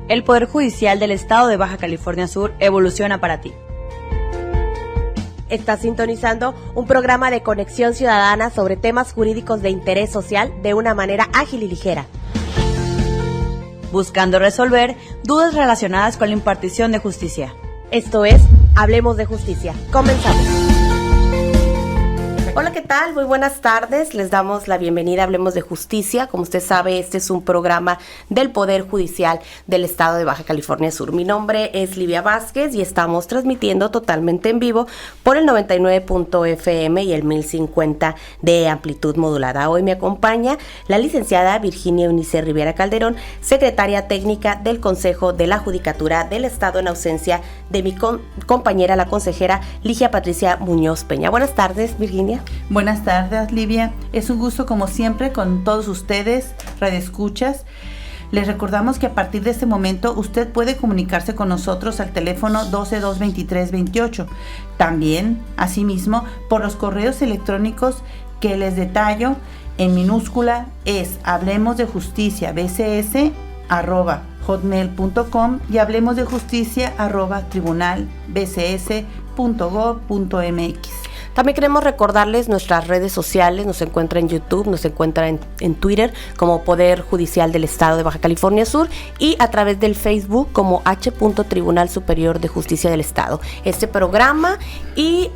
El Poder Judicial del Estado de Baja California Sur evoluciona para ti. Estás sintonizando un programa de conexión ciudadana sobre temas jurídicos de interés social de una manera ágil y ligera. Buscando resolver dudas relacionadas con la impartición de justicia. Esto es Hablemos de Justicia. Comenzamos. Hola, ¿qué tal? Muy buenas tardes. Les damos la bienvenida a Hablemos de Justicia. Como usted sabe, este es un programa del Poder Judicial del Estado de Baja California Sur. Mi nombre es Livia Vázquez y estamos transmitiendo totalmente en vivo por el 99.fm y el 1050 de amplitud modulada. Hoy me acompaña la licenciada Virginia Eunice Rivera Calderón, secretaria técnica del Consejo de la Judicatura del Estado, en ausencia de mi compañera, la consejera Ligia Patricia Muñoz Peña. Buenas tardes, Virginia. Buenas tardes, Livia. Es un gusto, como siempre, con todos ustedes, radioescuchas. Les recordamos que a partir de este momento usted puede comunicarse con nosotros al teléfono 12-223-28. También, asimismo, por los correos electrónicos que les detallo en minúscula es hablemosdejusticia@hotmail.com y hablemosdejusticia@tribunalbcs.gov.mx. También queremos recordarles nuestras redes sociales. Nos encuentra en YouTube, nos encuentra en Twitter como Poder Judicial del Estado de Baja California Sur y a través del Facebook como H. Tribunal Superior de Justicia del Estado. Este programa y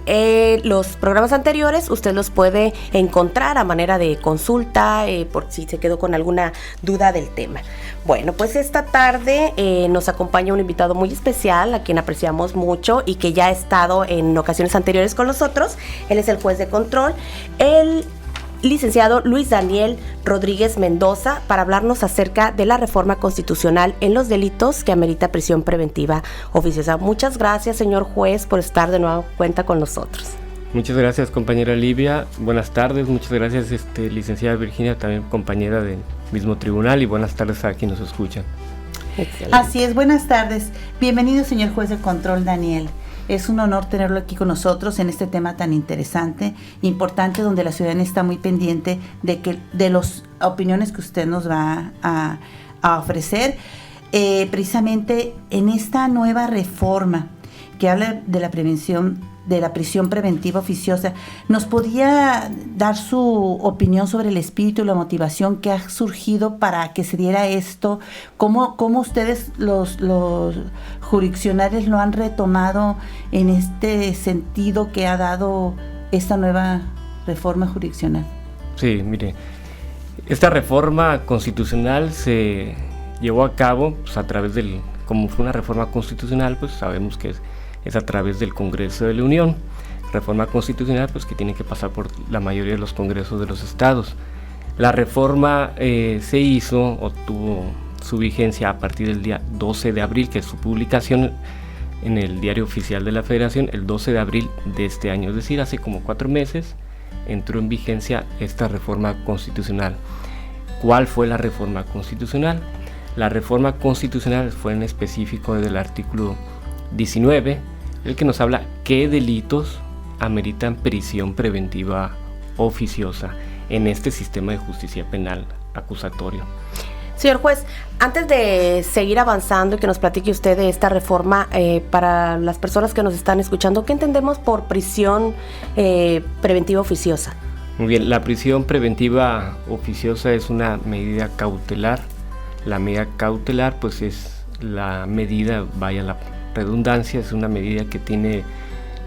los programas anteriores usted los puede encontrar a manera de consulta por si se quedó con alguna duda del tema. Bueno, pues esta tarde nos acompaña un invitado muy especial a quien apreciamos mucho y que ya ha estado en ocasiones anteriores con nosotros. Él es el juez de control, el licenciado Luis Daniel Rodríguez Mendoza, para hablarnos acerca de la reforma constitucional en los delitos que amerita prisión preventiva oficiosa. Muchas gracias, señor juez, por estar de nuevo cuenta con nosotros. Muchas gracias, compañera Livia. Buenas tardes. Muchas gracias, licenciada Virginia, también compañera del mismo tribunal, y buenas tardes a quienes nos escuchan. Excelente. Así es, buenas tardes. Bienvenido, señor juez de control Daniel. Es un honor tenerlo aquí con nosotros en este tema tan interesante, importante, donde la ciudadanía está muy pendiente de las opiniones que usted nos va a ofrecer. Precisamente en esta nueva reforma que habla de la prevención de la prisión preventiva oficiosa, ¿nos podría dar su opinión sobre el espíritu y la motivación que ha surgido para que se diera esto? ¿Cómo ustedes, los jurisdiccionales, lo han retomado en este sentido que ha dado esta nueva reforma jurisdiccional? Sí, mire, esta reforma constitucional se llevó a cabo pues, a través como fue una reforma constitucional, pues sabemos que es a través del Congreso de la Unión. Reforma constitucional pues que tiene que pasar por la mayoría de los congresos de los estados. La reforma se hizo o tuvo su vigencia a partir del día 12 de abril, que es su publicación en el Diario Oficial de la Federación, el 12 de abril de este año, es decir, hace como 4 meses entró en vigencia esta reforma constitucional. ¿Cuál fue la reforma constitucional? La reforma constitucional fue en específico desde el artículo 19, el que nos habla qué delitos ameritan prisión preventiva oficiosa en este sistema de justicia penal acusatorio. Señor juez, antes de seguir avanzando y que nos platique usted de esta reforma, para las personas que nos están escuchando, ¿qué entendemos por prisión preventiva oficiosa? Muy bien, la prisión preventiva oficiosa es una medida cautelar. La medida cautelar pues es la medida, vaya la redundancia, es una medida que tiene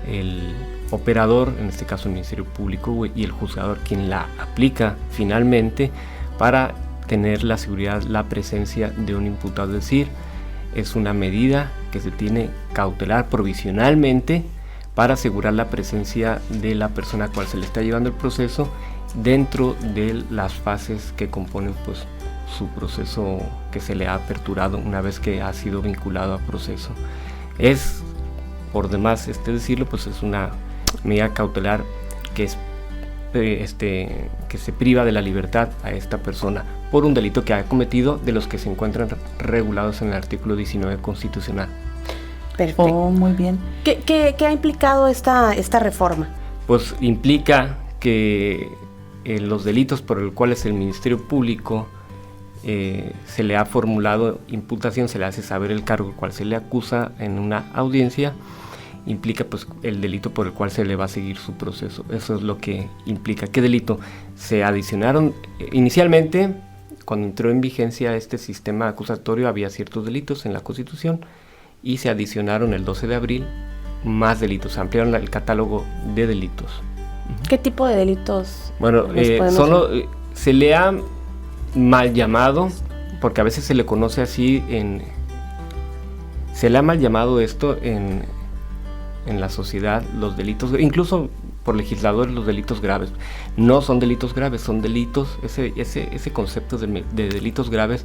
el operador, en este caso el Ministerio Público y el juzgador, quien la aplica finalmente para tener la seguridad, la presencia de un imputado. Es decir, es una medida que se tiene cautelar provisionalmente para asegurar la presencia de la persona a la cual se le está llevando el proceso dentro de las fases que componen pues su proceso que se le ha aperturado una vez que ha sido vinculado a proceso. Es, por demás decirlo, pues es una medida cautelar que se priva de la libertad a esta persona por un delito que ha cometido, de los que se encuentran regulados en el artículo 19 constitucional. Perfecto. Oh, muy bien. ¿Qué ha implicado esta reforma? Pues implica que los delitos por los cuales el Ministerio Público se le ha formulado imputación, se le hace saber el cargo al cual se le acusa en una audiencia, implica pues el delito por el cual se le va a seguir su proceso. Eso es lo que implica. ¿Qué delito? Se adicionaron inicialmente, cuando entró en vigencia este sistema acusatorio, había ciertos delitos en la Constitución y se adicionaron el 12 de abril más delitos, ampliaron el catálogo de delitos. ¿Qué tipo de delitos? Bueno, se le ha mal llamado, porque a veces se le conoce así, se le ha mal llamado esto en la sociedad, los delitos, incluso por legisladores, los delitos graves. No son delitos graves, son delitos, ese concepto de delitos graves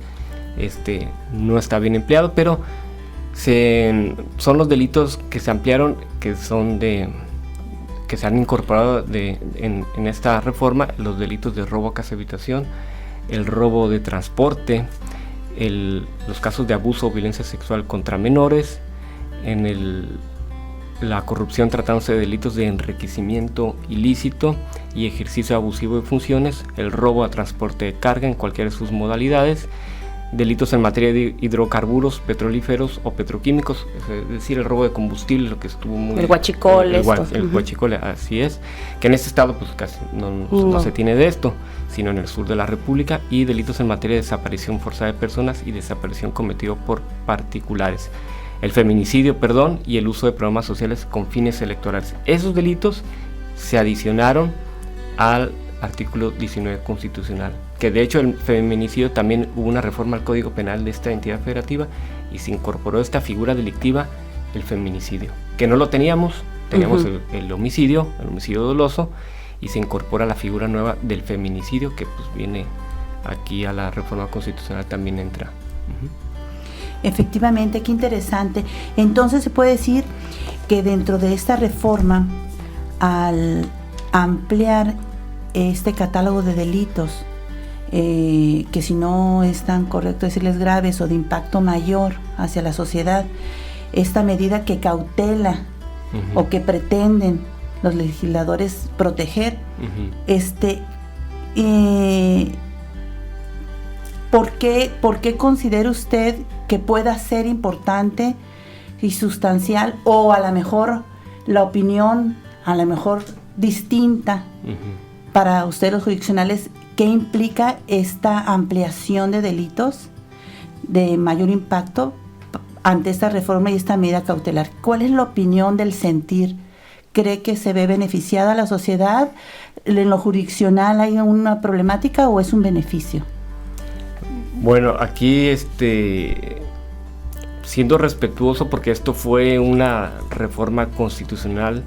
no está bien empleado, pero son los delitos que se ampliaron, que se han incorporado en esta reforma, los delitos de robo a casa habitación, el robo de transporte, los casos de abuso o violencia sexual contra menores, la corrupción tratándose de delitos de enriquecimiento ilícito y ejercicio abusivo de funciones, el robo a transporte de carga en cualquiera de sus modalidades, delitos en materia de hidrocarburos, petrolíferos o petroquímicos, es decir, el robo de combustible, lo que estuvo muy... El huachicol. El huachicol, así es, que en este estado pues casi no se tiene de esto, sino en el sur de la República, y delitos en materia de desaparición forzada de personas y desaparición cometido por particulares. El feminicidio, y el uso de programas sociales con fines electorales. Esos delitos se adicionaron al artículo 19 constitucional, que de hecho el feminicidio también hubo una reforma al Código Penal de esta entidad federativa y se incorporó esta figura delictiva, el feminicidio, que no lo teníamos el homicidio doloso, y se incorpora la figura nueva del feminicidio, que pues viene aquí a la reforma constitucional, también entra. Efectivamente, qué interesante. Entonces se puede decir que dentro de esta reforma, al ampliar este catálogo de delitos, que si no es tan correcto decirles graves o de impacto mayor hacia la sociedad, esta medida que cautela o que pretenden los legisladores proteger, ¿por qué considera usted que pueda ser importante y sustancial, o a lo mejor la opinión, a lo mejor distinta para ustedes los jurisdiccionales, qué implica esta ampliación de delitos de mayor impacto ante esta reforma y esta medida cautelar? ¿Cuál es la opinión del sentir? ¿Cree que se ve beneficiada la sociedad? ¿En lo jurisdiccional hay una problemática o es un beneficio? Bueno, aquí siendo respetuoso, porque esto fue una reforma constitucional,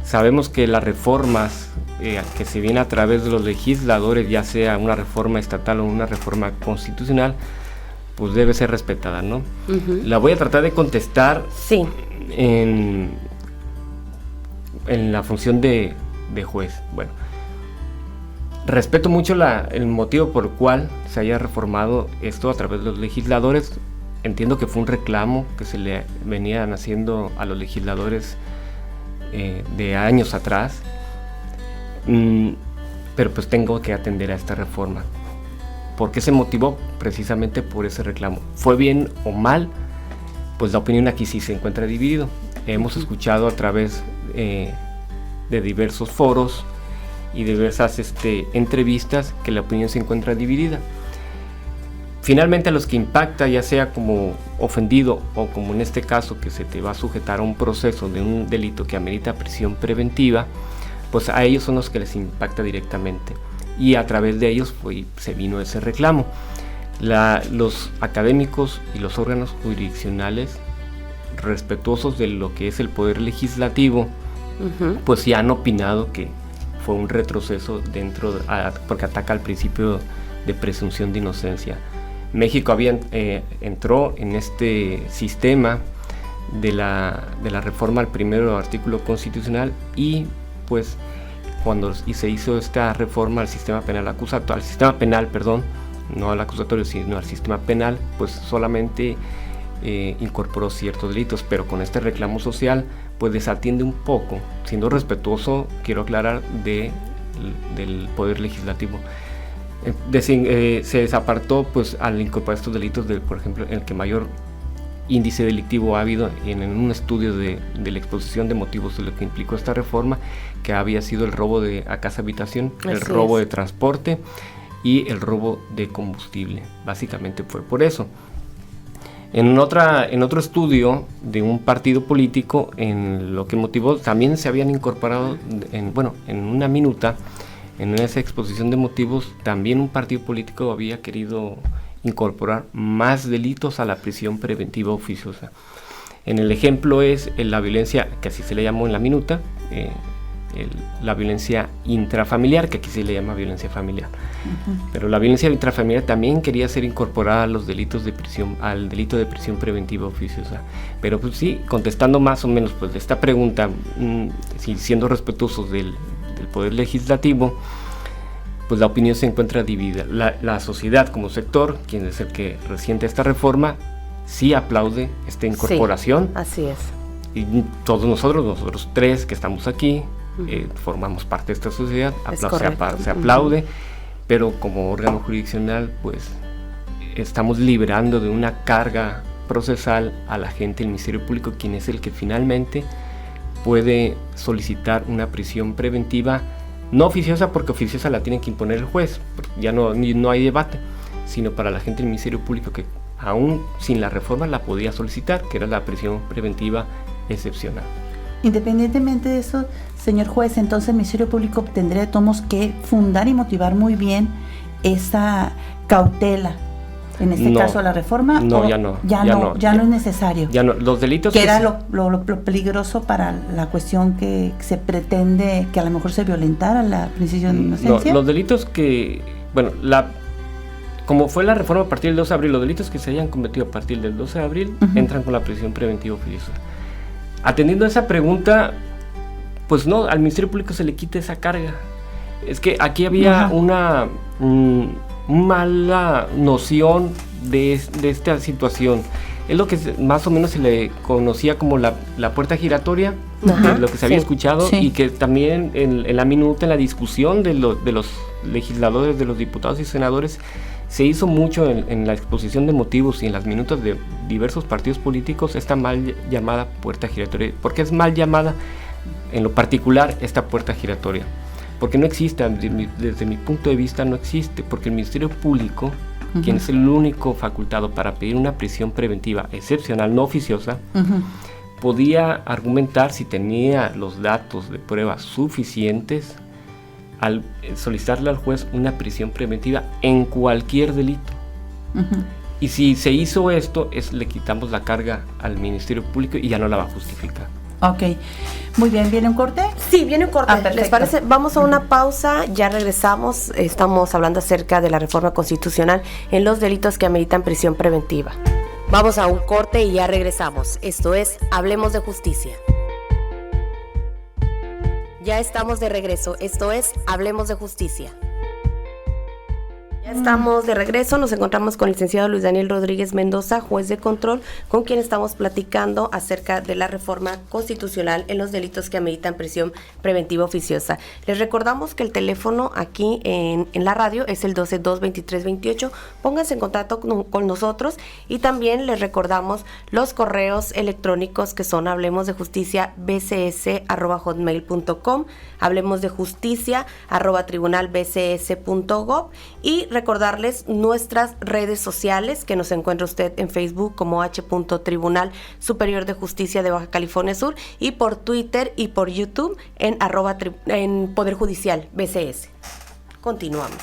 sabemos que las reformas que se vienen a través de los legisladores, ya sea una reforma estatal o una reforma constitucional, pues debe ser respetada, ¿no? La voy a tratar de contestar en la función de juez. Bueno, respeto mucho el motivo por el cual se haya reformado esto a través de los legisladores. Entiendo que fue un reclamo que se le venían haciendo a los legisladores de años atrás, pero pues tengo que atender a esta reforma. ¿Por qué se motivó? Precisamente por ese reclamo. ¿Fue bien o mal? Pues la opinión aquí sí se encuentra dividido. Hemos escuchado a través de diversos foros y diversas entrevistas que la opinión se encuentra dividida. Finalmente, a los que impacta, ya sea como ofendido o como en este caso que se te va a sujetar a un proceso de un delito que amerita prisión preventiva, pues a ellos son los que les impacta directamente, y a través de ellos se vino ese reclamo. Los académicos y los órganos jurisdiccionales, respetuosos de lo que es el poder legislativo, pues sí han opinado que fue un retroceso porque ataca al principio de presunción de inocencia. México entró en este sistema de la reforma al primero artículo constitucional, y pues cuando se hizo esta reforma al sistema penal no al acusatorio, sino al sistema penal, pues solamente incorporó ciertos delitos, pero con este reclamo social pues desatiende un poco, siendo respetuoso, quiero aclarar, del poder legislativo. Se desapartó pues al incorporar estos delitos, por ejemplo, en el que mayor índice delictivo ha habido en un estudio de la exposición de motivos de lo que implicó esta reforma, que había sido el robo a casa habitación, el robo de transporte y el robo de combustible. Básicamente fue por eso. En otro estudio de un partido político, en lo que motivó, también se habían incorporado en una minuta, en esa exposición de motivos, también un partido político había querido incorporar más delitos a la prisión preventiva oficiosa. En el ejemplo es la violencia, que así se le llamó en la minuta, la violencia intrafamiliar, que aquí se le llama violencia familiar. Pero la violencia intrafamiliar también quería ser incorporada a los delitos de prisión, al delito de prisión preventiva oficiosa. Pero pues sí, contestando más o menos pues esta pregunta, siendo respetuosos del Poder Legislativo, pues la opinión se encuentra dividida. La sociedad como sector, quien es el que resiente esta reforma, sí aplaude esta incorporación. Sí, así es. Y todos nosotros tres que estamos aquí, formamos parte de esta sociedad, se aplaude, pero como órgano jurisdiccional, pues estamos liberando de una carga procesal a la gente del Ministerio Público, quien es el que finalmente puede solicitar una prisión preventiva, no oficiosa, porque oficiosa la tiene que imponer el juez, ya no hay debate, sino para la gente del Ministerio Público que aún sin la reforma la podía solicitar, que era la prisión preventiva excepcional. Independientemente de eso, señor juez, entonces el Ministerio Público tendría de todos que fundar y motivar muy bien esa cautela. En este caso, la reforma. No, ya no es necesario. Ya no, los delitos. Que era lo peligroso para la cuestión que se pretende que a lo mejor se violentara la presunción de inocencia. No, los delitos que, como fue la reforma a partir del 12 de abril, los delitos que se hayan cometido a partir del 12 de abril entran con la prisión preventiva oficiosa. Atendiendo a esa pregunta, pues no, al Ministerio Público se le quita esa carga. Es que aquí había una mala noción de esta situación. Es lo que más o menos se le conocía como la puerta giratoria, lo que se había escuchado, y que también en la minuta, en la discusión de los legisladores, de los diputados y senadores, se hizo mucho en la exposición de motivos y en las minutas de diversos partidos políticos esta mal llamada puerta giratoria. ¿Por qué es mal llamada en lo particular esta puerta giratoria? Porque no existe, desde mi punto de vista no existe, porque el Ministerio Público, quien es el único facultado para pedir una prisión preventiva excepcional, no oficiosa, podía argumentar si tenía los datos de prueba suficientes al solicitarle al juez una prisión preventiva en cualquier delito. Y si se hizo esto, le quitamos la carga al Ministerio Público y ya no la va a justificar. Ok, muy bien, ¿viene un corte? Sí, viene un corte. ¿Les parece? Vamos a una Uh-huh. pausa, ya regresamos. Estamos hablando acerca de la reforma constitucional en los delitos que ameritan prisión preventiva. Vamos a un corte y ya regresamos. Esto es Hablemos de Justicia. Ya estamos de regreso. Esto es Hablemos de Justicia. Ya estamos de regreso, nos encontramos con el licenciado Luis Daniel Rodríguez Mendoza, juez de control, con quien estamos platicando acerca de la reforma constitucional en los delitos que ameritan prisión preventiva oficiosa. Les recordamos que el teléfono aquí en la radio es el 12-223-28, pónganse en contacto con nosotros, y también les recordamos los correos electrónicos que son hablemosdejusticia@bcs.hotmail.com, hablemosdejusticia@tribunalbcs.gov, y recordarles nuestras redes sociales, que nos encuentra usted en Facebook como H.Tribunal Superior de Justicia de Baja California Sur, y por Twitter y por YouTube en Poder Judicial BCS. Continuamos.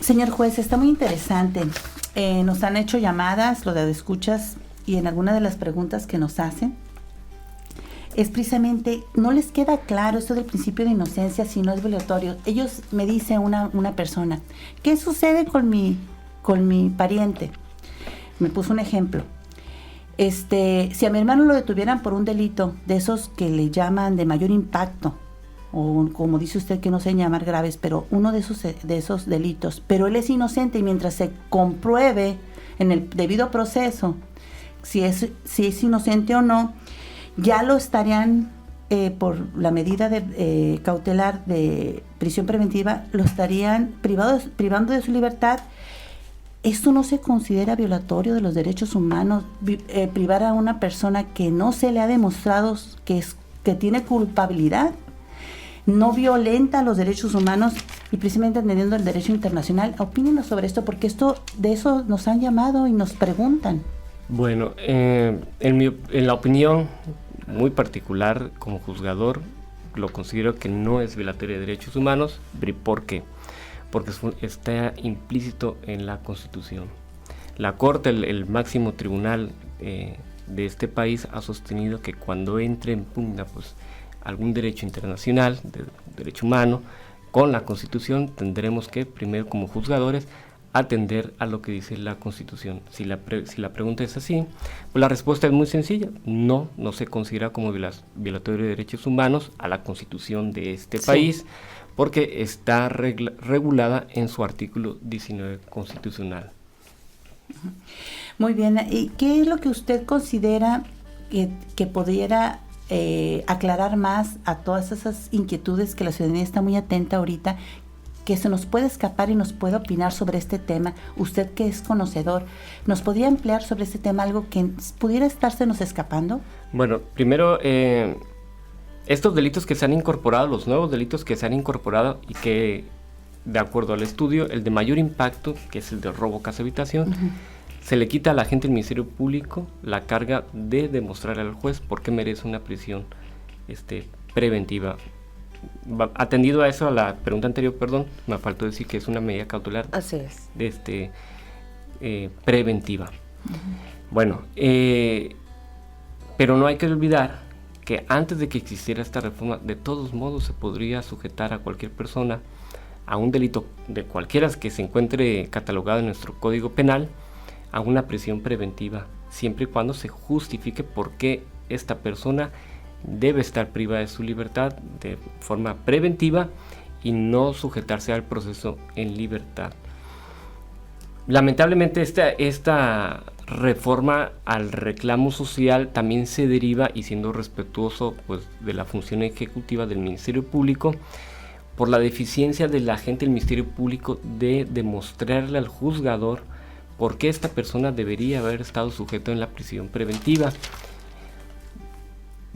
Señor juez, está muy interesante. Nos han hecho llamadas, lo de escuchas, y en alguna de las preguntas que nos hacen, es precisamente, no les queda claro esto del principio de inocencia si no es violatorio. Ellos me dice una persona, ¿qué sucede con mi pariente? Me puso un ejemplo. Si a mi hermano lo detuvieran por un delito de esos que le llaman de mayor impacto, o como dice usted que no se llamar graves, pero uno de esos delitos, pero él es inocente, y mientras se compruebe en el debido proceso si es inocente o no, ya lo estarían por la medida de cautelar de prisión preventiva, lo estarían privando de su libertad. ¿Esto no se considera violatorio de los derechos humanos? Privar a una persona que no se le ha demostrado que tiene culpabilidad, no violenta los derechos humanos y precisamente entendiendo el derecho internacional. Opínenos sobre esto, porque de eso nos han llamado y nos preguntan. Bueno, en la opinión muy particular como juzgador, lo considero que no es violatorio de derechos humanos. ¿Por qué? Porque está implícito en la Constitución. La Corte, el máximo tribunal de este país, ha sostenido que cuando entre en pugna pues, algún derecho internacional, derecho humano, con la Constitución, tendremos que, primero como juzgadores, atender a lo que dice la Constitución. Si la pregunta es así, pues la respuesta es muy sencilla. No se considera como violatorio de derechos humanos a la Constitución de este país, porque está regulada en su artículo 19 constitucional. Muy bien. ¿Y qué es lo que usted considera que pudiera aclarar más a todas esas inquietudes que la ciudadanía está muy atenta ahorita, que se nos puede escapar y nos puede opinar sobre este tema? Usted, que es conocedor, ¿nos podría emplear sobre este tema algo que pudiera estársenos escapando? Bueno, primero, estos delitos que se han incorporado, los nuevos delitos que se han incorporado y que, de acuerdo al estudio, el de mayor impacto, que es el de robo, casa, habitación, se le quita a la agente del Ministerio Público la carga de demostrar al juez por qué merece una prisión preventiva. Atendido a eso, a la pregunta anterior, perdón, me faltó decir que es una medida cautelar. Así es. Preventiva. Bueno, pero no hay que olvidar que antes de que existiera esta reforma, de todos modos se podría sujetar a cualquier persona a un delito de cualquiera que se encuentre catalogado en nuestro Código Penal a una prisión preventiva, siempre y cuando se justifique por qué esta persona debe estar privada de su libertad de forma preventiva y no sujetarse al proceso en libertad. Lamentablemente esta reforma al reclamo social también se deriva, y siendo respetuoso pues, de la función ejecutiva del Ministerio Público, por la deficiencia del agente del Ministerio Público de demostrarle al juzgador por qué esta persona debería haber estado sujeto en la prisión preventiva.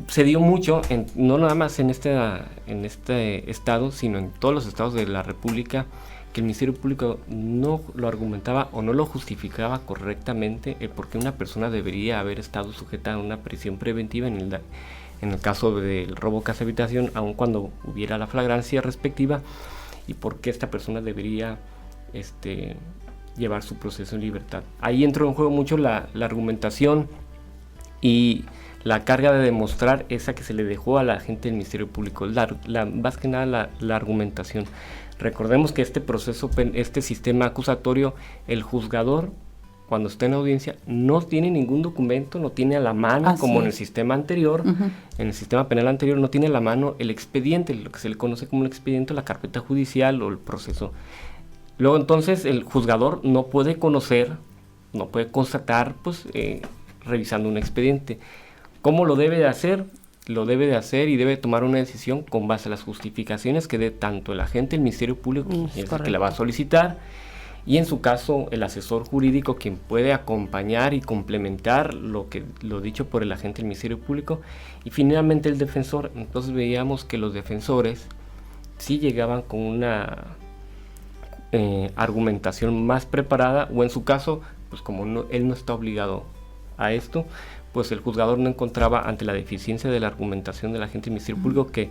Se dio mucho, no nada más en este estado, sino en todos los estados de la República, que el Ministerio Público no lo argumentaba o no lo justificaba correctamente el por qué una persona debería haber estado sujeta a una prisión preventiva en el caso del robo, casa, habitación, aun cuando hubiera la flagrancia respectiva, y por qué esta persona debería llevar su proceso en libertad. Ahí entró en juego mucho la argumentación y la carga de demostrar esa que se le dejó a la gente del Ministerio Público, más que nada la argumentación. Recordemos que este sistema acusatorio, el juzgador, cuando está en audiencia, no tiene ningún documento, no tiene a la mano, como en el sistema anterior, en el sistema penal anterior, no tiene a la mano el expediente, lo que se le conoce como el expediente, la carpeta judicial o el proceso. Luego entonces el juzgador no puede conocer, no puede constatar, pues revisando un expediente. ¿Cómo lo debe de hacer? Lo debe de hacer y debe tomar una decisión con base a las justificaciones que dé tanto el agente del Ministerio Público, que la va a solicitar, y en su caso el asesor jurídico, quien puede acompañar y complementar lo dicho por el agente del Ministerio Público, y finalmente el defensor. Entonces veíamos que los defensores sí llegaban con una argumentación más preparada, o en su caso, pues como él no está obligado a esto, pues el juzgador no encontraba, ante la deficiencia de la argumentación del agente del Ministerio Público, que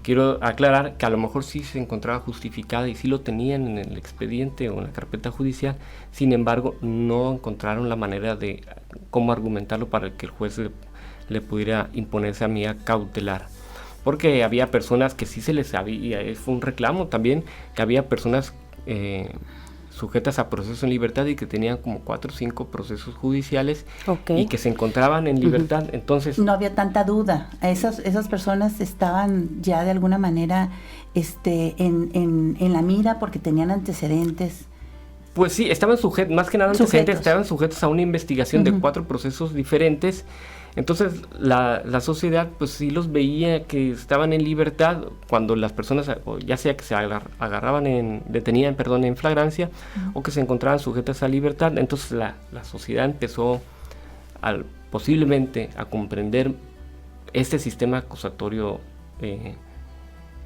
quiero aclarar que a lo mejor sí se encontraba justificada y sí lo tenían en el expediente o en la carpeta judicial, sin embargo no encontraron la manera de cómo argumentarlo para que el juez le pudiera imponer esa medida cautelar. Porque había personas que sí se les había, fue un reclamo también, que había personas sujetas a proceso en libertad y que tenían como 4 o 5 procesos judiciales, y que se encontraban en libertad. Entonces no había tanta duda. Esas personas estaban ya de alguna manera en la mira porque tenían antecedentes. Pues sí, estaban sujetos, más que nada antecedentes, estaban sujetos a una investigación de 4 procesos diferentes. Entonces la sociedad pues sí los veía que estaban en libertad cuando las personas, ya sea que se detenían en flagrancia, o que se encontraban sujetas a libertad. Entonces la sociedad empezó posiblemente a comprender este sistema acusatorio,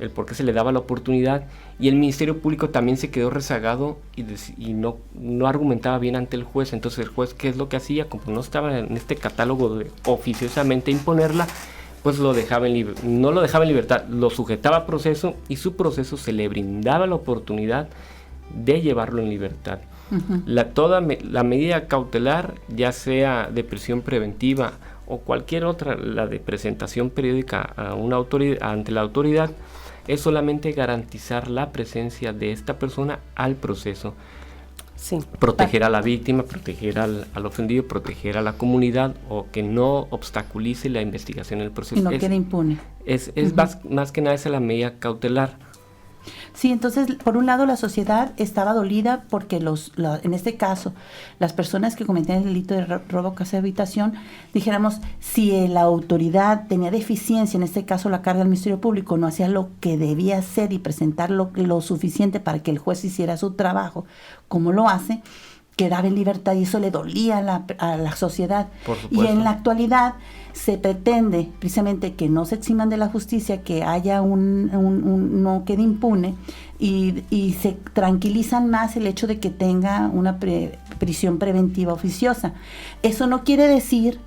el por qué se le daba la oportunidad, y el Ministerio Público también se quedó rezagado y no argumentaba bien ante el juez. Entonces el juez, ¿qué es lo que hacía? Como no estaba en este catálogo de oficiosamente imponerla, pues no lo dejaba en libertad, lo sujetaba a proceso, y su proceso se le brindaba la oportunidad de llevarlo en libertad. Toda la medida cautelar, ya sea de prisión preventiva o cualquier otra, la de presentación periódica a una autoridad, ante la autoridad, es solamente garantizar la presencia de esta persona al proceso. Sí. Proteger a la víctima, proteger al ofendido, proteger a la comunidad, o que no obstaculice la investigación en el proceso. Y no quede impune. Es más que nada esa la medida cautelar. Sí, entonces, por un lado, la sociedad estaba dolida porque en este caso, las personas que cometían el delito de robo, casa de habitación, dijéramos, si la autoridad tenía deficiencia, en este caso la carga del Ministerio Público, no hacía lo que debía hacer y presentar lo suficiente para que el juez hiciera su trabajo, como lo hace, quedaba en libertad, y eso le dolía a la sociedad. Por supuesto. Y en la actualidad se pretende precisamente que no se eximan de la justicia, que haya no quede impune, y se tranquilizan más el hecho de que tenga una prisión preventiva oficiosa. Eso no quiere decir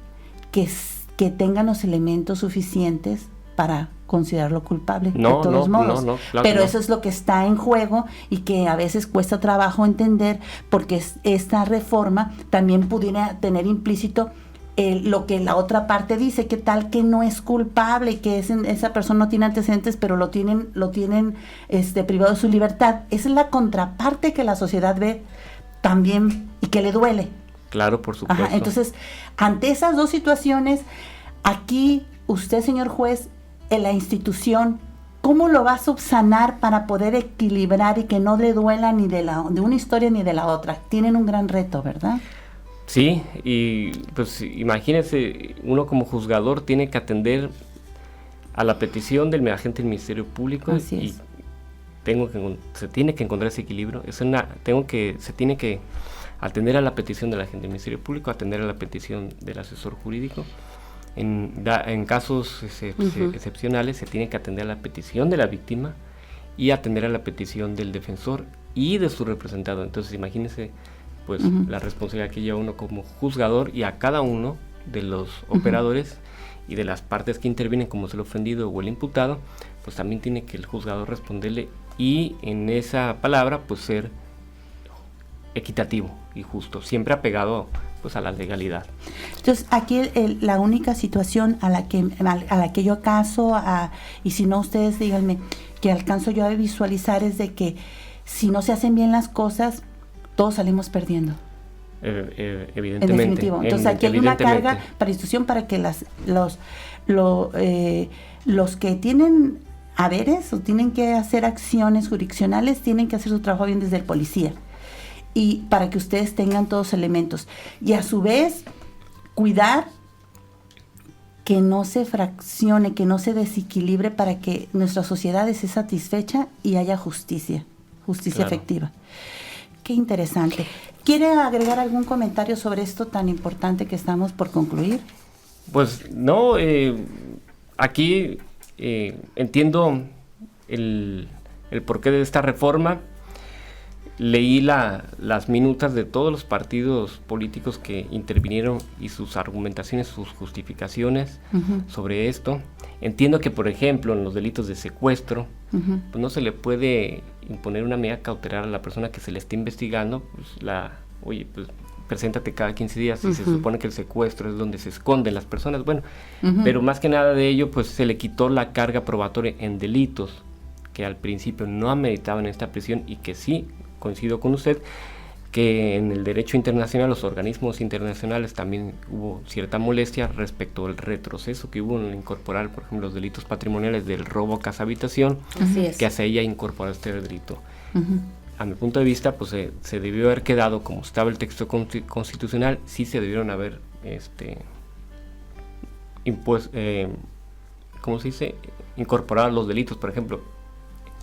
que tengan los elementos suficientes para considerarlo culpable, de todos modos. Claro, pero eso es lo que está en juego, y que a veces cuesta trabajo entender, porque esta reforma también pudiera tener implícito lo que la otra parte dice, que tal que no es culpable, que esa persona no tiene antecedentes, pero lo tienen privado de su libertad. Esa es la contraparte que la sociedad ve también y que le duele. Claro, por supuesto. Ajá, entonces, ante esas dos situaciones, aquí usted, señor juez, en la institución, ¿cómo lo va a subsanar para poder equilibrar y que no le duela ni de una historia ni de la otra? Tienen un gran reto, ¿verdad? Sí, y pues imagínese, uno como juzgador tiene que atender a la petición del agente del Ministerio Público. Así y es. se tiene que encontrar ese equilibrio. Se tiene que atender a la petición del agente del Ministerio Público, atender a la petición del asesor jurídico. En casos excepcionales se tiene que atender a la petición de la víctima y atender a la petición del defensor y de su representado. Entonces imagínense pues la responsabilidad que lleva uno como juzgador, y a cada uno de los operadores y de las partes que intervienen, como es el ofendido o el imputado, pues también tiene que el juzgador responderle, y en esa palabra pues ser equitativo y justo, siempre apegado pues a la legalidad. Entonces, aquí la única situación a la que yo acaso, y si no ustedes díganme, que alcanzo yo a visualizar, es de que si no se hacen bien las cosas, todos salimos perdiendo. Evidentemente. En definitivo. Entonces aquí hay una carga para la institución, para que los que tienen haberes o tienen que hacer acciones jurisdiccionales tienen que hacer su trabajo bien desde el policía, y para que ustedes tengan todos los elementos, y a su vez cuidar que no se fraccione, que no se desequilibre, para que nuestra sociedad esté satisfecha y haya justicia claro. Efectiva. Qué interesante. ¿Quiere agregar algún comentario sobre esto tan importante que estamos por concluir? Pues no, aquí entiendo el porqué de esta reforma. Leí las minutas de todos los partidos políticos que intervinieron y sus argumentaciones, sus justificaciones sobre esto. Entiendo que, por ejemplo, en los delitos de secuestro, pues no se le puede imponer una medida cautelar a la persona que se le esté investigando. Pues pues preséntate cada 15 días, y se supone que el secuestro es donde se esconden las personas. Bueno, pero más que nada de ello, pues se le quitó la carga probatoria en delitos que al principio no ameritaban esta prisión, y que sí, coincido con usted, que en el derecho internacional, los organismos internacionales, también hubo cierta molestia respecto al retroceso que hubo en incorporar, por ejemplo, los delitos patrimoniales del robo a casa habitación, que hacia ella incorporó este delito. A mi punto de vista, pues se debió haber quedado como estaba el texto constitucional. Sí se debieron haber ¿cómo se dice? Incorporar los delitos, por ejemplo,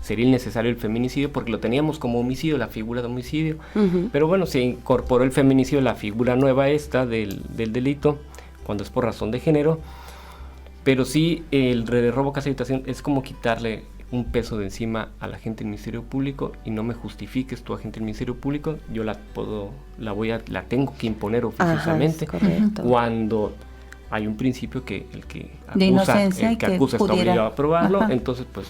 sería innecesario el feminicidio porque lo teníamos como homicidio, la figura de homicidio, pero bueno, se incorporó el feminicidio, la figura nueva esta del delito, cuando es por razón de género, pero sí el de robo, casa y habitación es como quitarle un peso de encima a la agente del Ministerio Público y no me justifiques tu agente del Ministerio Público, yo la tengo que imponer oficiosamente. Ajá, es correcto. Cuando hay un principio que el que de inocencia el que acusa está obligado a probarlo, entonces pues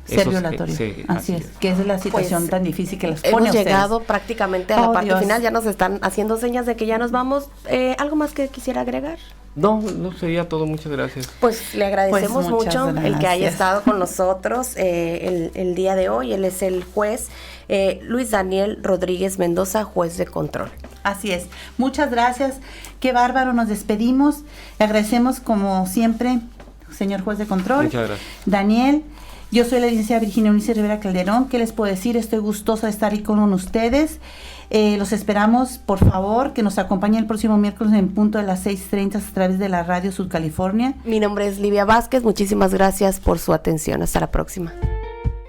ser violatorio. Así es, que es la situación pues, tan difícil que los pone hemos a ustedes. llegado prácticamente a la parte Dios. final, ya nos están haciendo señas de que ya nos vamos. ¿Algo más que quisiera agregar? No sería todo, muchas gracias. Pues le agradecemos Pues muchas mucho el que haya gracias. estado con nosotros el día de hoy. Él es el juez Luis Daniel Rodríguez Mendoza, juez de control. Así es, muchas gracias, qué bárbaro, nos despedimos, le agradecemos como siempre, señor juez de control. Muchas gracias. Daniel, yo soy la licenciada Virginia Eunice Rivera Calderón, ¿qué les puedo decir? Estoy gustosa de estar aquí con ustedes. Los esperamos, por favor, que nos acompañen el próximo miércoles en punto de las 6:30 a través de la Radio Sur California. Mi nombre es Livia Vázquez, muchísimas gracias por su atención. Hasta la próxima.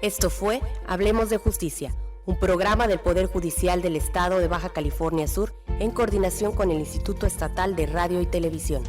Esto fue Hablemos de Justicia, un programa del Poder Judicial del Estado de Baja California Sur en coordinación con el Instituto Estatal de Radio y Televisión.